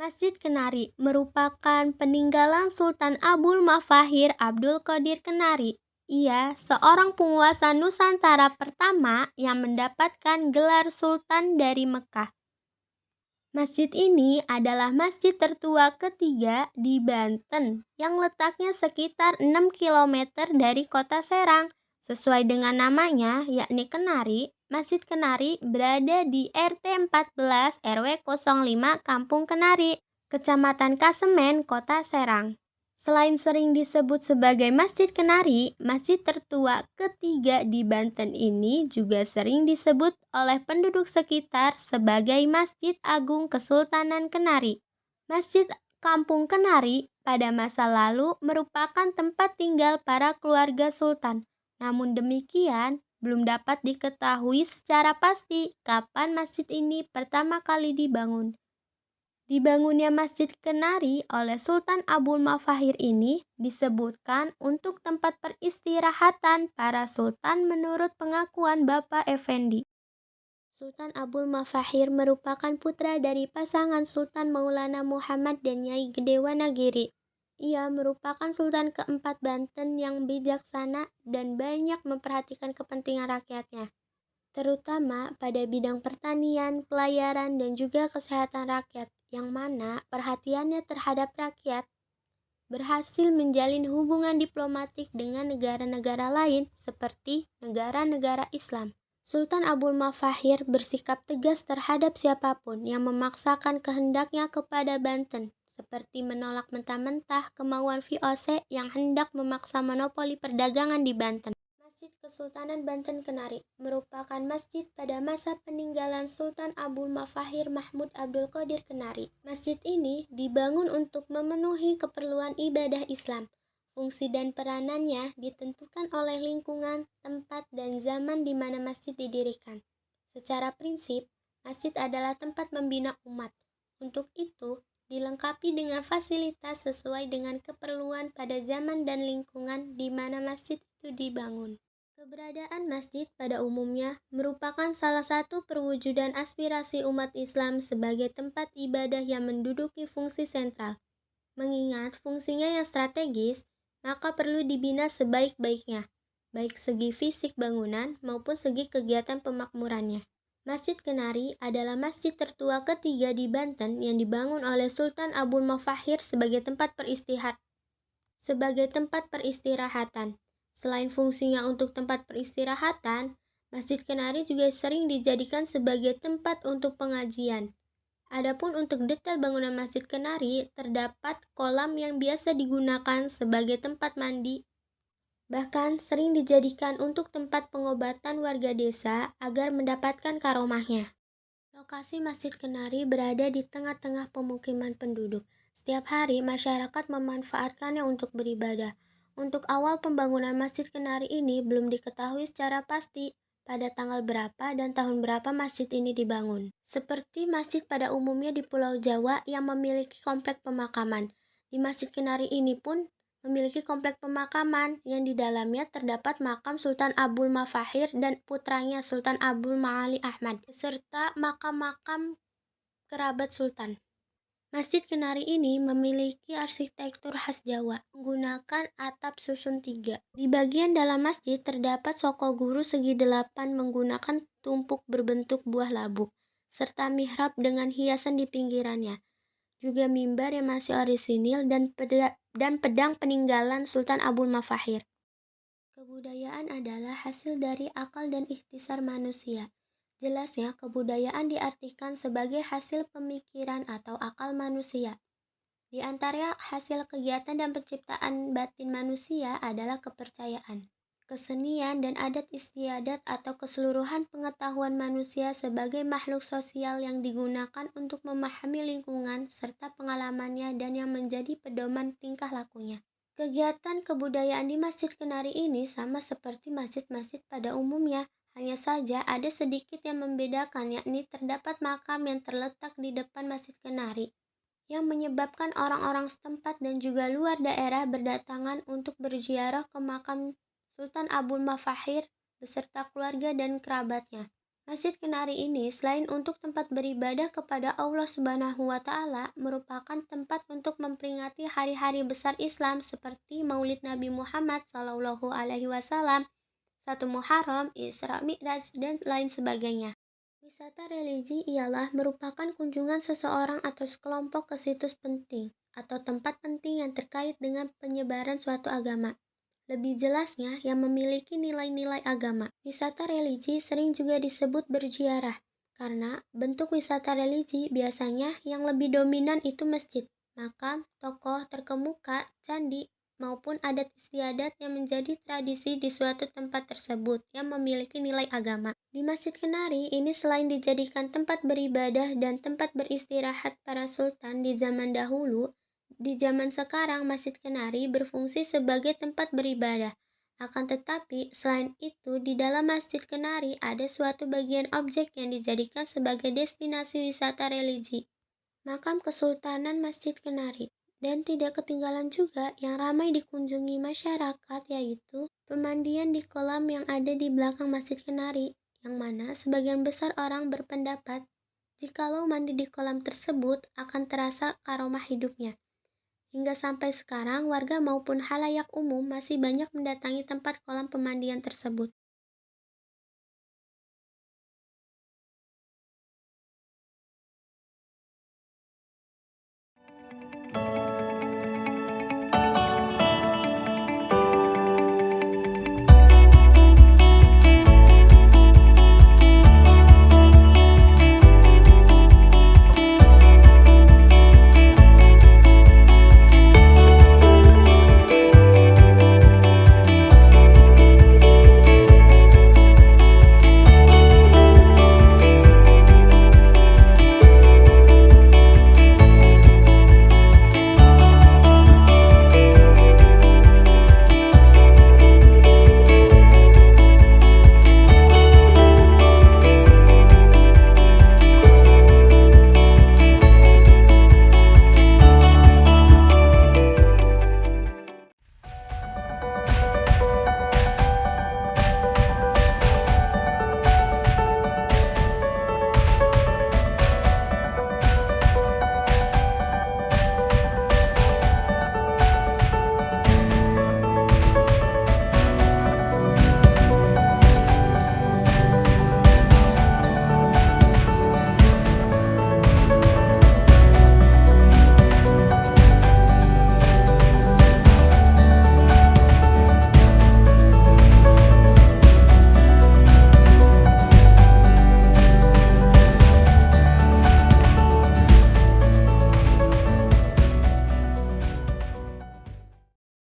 Masjid Kenari merupakan peninggalan Sultan Abul Mafahir Abdul Qadir Kenari. Ia seorang penguasa Nusantara pertama yang mendapatkan gelar Sultan dari Mekah. Masjid ini adalah masjid tertua ketiga di Banten yang letaknya sekitar 6 kilometer dari kota Serang. Sesuai dengan namanya, yakni Kenari, Masjid Kenari berada di RT 14 RW 05 Kampung Kenari, Kecamatan Kasemen, Kota Serang. Selain sering disebut sebagai Masjid Kenari, masjid tertua ketiga di Banten ini juga sering disebut oleh penduduk sekitar sebagai Masjid Agung Kesultanan Kenari. Masjid Kampung Kenari pada masa lalu merupakan tempat tinggal para keluarga sultan. Namun demikian, belum dapat diketahui secara pasti kapan masjid ini pertama kali dibangun. Dibangunnya Masjid Kenari oleh Sultan Abul Mafahir ini disebutkan untuk tempat peristirahatan para sultan menurut pengakuan Bapak Effendi. Sultan Abul Mafahir merupakan putra dari pasangan Sultan Maulana Muhammad dan Nyai Gede Wanagiri. Ia merupakan sultan keempat Banten yang bijaksana dan banyak memperhatikan kepentingan rakyatnya, terutama pada bidang pertanian, pelayaran, dan juga kesehatan rakyat, yang mana perhatiannya terhadap rakyat berhasil menjalin hubungan diplomatik dengan negara-negara lain seperti negara-negara Islam. Sultan Abul Mafahir bersikap tegas terhadap siapapun yang memaksakan kehendaknya kepada Banten, seperti menolak mentah-mentah kemauan VOC yang hendak memaksa monopoli perdagangan di Banten. Masjid Kesultanan Banten Kenari merupakan masjid pada masa peninggalan Sultan Abul Mafahir Mahmud Abdul Qadir Kenari. Masjid ini dibangun untuk memenuhi keperluan ibadah Islam. Fungsi dan peranannya ditentukan oleh lingkungan, tempat, dan zaman di mana masjid didirikan. Secara prinsip, masjid adalah tempat membina umat. Untuk itu, dilengkapi dengan fasilitas sesuai dengan keperluan pada zaman dan lingkungan di mana masjid itu dibangun. Keberadaan masjid pada umumnya merupakan salah satu perwujudan aspirasi umat Islam sebagai tempat ibadah yang menduduki fungsi sentral. Mengingat fungsinya yang strategis, maka perlu dibina sebaik-baiknya, baik segi fisik bangunan maupun segi kegiatan pemakmurannya. Masjid Kenari adalah masjid tertua ketiga di Banten yang dibangun oleh Sultan Abul Mafahir sebagai tempat peristirahatan. Selain fungsinya untuk tempat peristirahatan, Masjid Kenari juga sering dijadikan sebagai tempat untuk pengajian. Adapun untuk detail bangunan Masjid Kenari, terdapat kolam yang biasa digunakan sebagai tempat mandi. Bahkan sering dijadikan untuk tempat pengobatan warga desa agar mendapatkan karomahnya. Lokasi Masjid Kenari berada di tengah-tengah pemukiman penduduk. Setiap hari masyarakat memanfaatkannya untuk beribadah. Untuk awal pembangunan Masjid Kenari ini belum diketahui secara pasti pada tanggal berapa dan tahun berapa masjid ini dibangun. Seperti masjid pada umumnya di Pulau Jawa yang memiliki komplek pemakaman, di Masjid Kenari ini pun memiliki komplek pemakaman yang di dalamnya terdapat makam Sultan Abul Mafahir dan putranya Sultan Abul Ma'ali Ahmad, serta makam-makam kerabat Sultan. Masjid Kenari ini memiliki arsitektur khas Jawa, menggunakan atap susun 3. Di bagian dalam masjid terdapat soko guru segi 8 menggunakan tumpuk berbentuk buah labu, serta mihrab dengan hiasan di pinggirannya. Juga mimbar yang masih orisinil dan pedang peninggalan Sultan Abul Mafahir. Kebudayaan adalah hasil dari akal dan ikhtisar manusia. Jelasnya, kebudayaan diartikan sebagai hasil pemikiran atau akal manusia. Di antara hasil kegiatan dan penciptaan batin manusia adalah kepercayaan, kesenian, dan adat istiadat atau keseluruhan pengetahuan manusia sebagai makhluk sosial yang digunakan untuk memahami lingkungan serta pengalamannya dan yang menjadi pedoman tingkah lakunya. Kegiatan kebudayaan di Masjid Kenari ini sama seperti masjid-masjid pada umumnya, hanya saja ada sedikit yang membedakan, yakni terdapat makam yang terletak di depan Masjid Kenari yang menyebabkan orang-orang setempat dan juga luar daerah berdatangan untuk berziarah ke makam Sultan Abul Mafahir beserta keluarga dan kerabatnya. Masjid Kenari ini selain untuk tempat beribadah kepada Allah Subhanahu wa Ta'ala, merupakan tempat untuk memperingati hari-hari besar Islam seperti Maulid Nabi Muhammad Sallallahu Alaihi Wasallam, 1 Muharram, Isra Mi'raj, dan lain sebagainya. Wisata religi ialah merupakan kunjungan seseorang atau sekelompok ke situs penting atau tempat penting yang terkait dengan penyebaran suatu agama. Lebih jelasnya, yang memiliki nilai-nilai agama. Wisata religi sering juga disebut berziarah, karena bentuk wisata religi biasanya yang lebih dominan itu masjid, makam, tokoh terkemuka, candi, maupun adat istiadat yang menjadi tradisi di suatu tempat tersebut yang memiliki nilai agama. Di Masjid Kenari ini selain dijadikan tempat beribadah dan tempat beristirahat para sultan di zaman dahulu, di zaman sekarang Masjid Kenari berfungsi sebagai tempat beribadah. Akan tetapi, selain itu, di dalam Masjid Kenari ada suatu bagian objek yang dijadikan sebagai destinasi wisata religi, makam Kesultanan Masjid Kenari. Dan tidak ketinggalan juga yang ramai dikunjungi masyarakat, yaitu pemandian di kolam yang ada di belakang Masjid Kenari, yang mana sebagian besar orang berpendapat jikalau mandi di kolam tersebut akan terasa karomah hidupnya. Hingga sampai sekarang, warga maupun halayak umum masih banyak mendatangi tempat kolam pemandian tersebut.